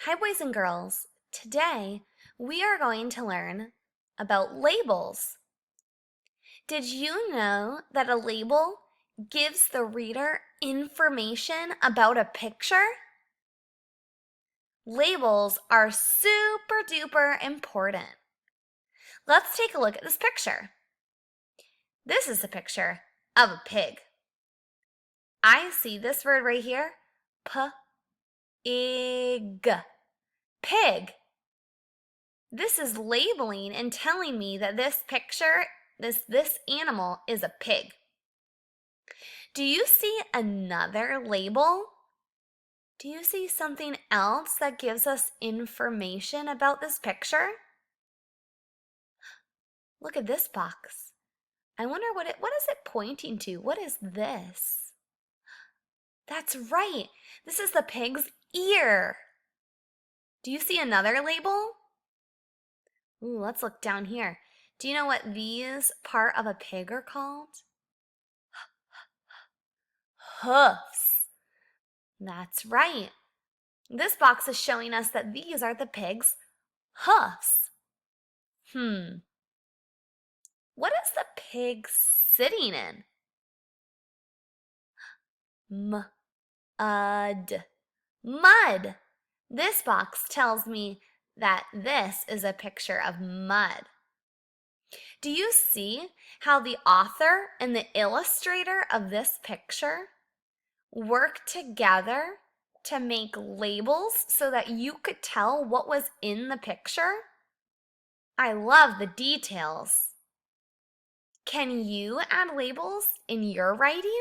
Hi, boys and girls. Today we are going to learn about labels. Did you know that a label gives the reader information about a picture? Labels are super duper important. Let's take a look at this picture. This is a picture of a pig. I see this word right here, p-ig, pig. This is labeling and telling me that this picture, this animal is a pig. Do you see another label? Do you see something else that gives us information about this picture? Look at this box. I wonder what is it pointing to? What is this? That's right. This is the pig's ear. Do you see another label? Ooh, let's look down here. Do you know what these part of a pig are called? Hoofs. That's right. This box is showing us that these are the pig's hoofs. What is the pig sitting in? Mud. Mud. This box tells me that this is a picture of mud. Do you see how the author and the illustrator of this picture work together to make labels so that you could tell what was in the picture? I love the details. Can you add labels in your writing?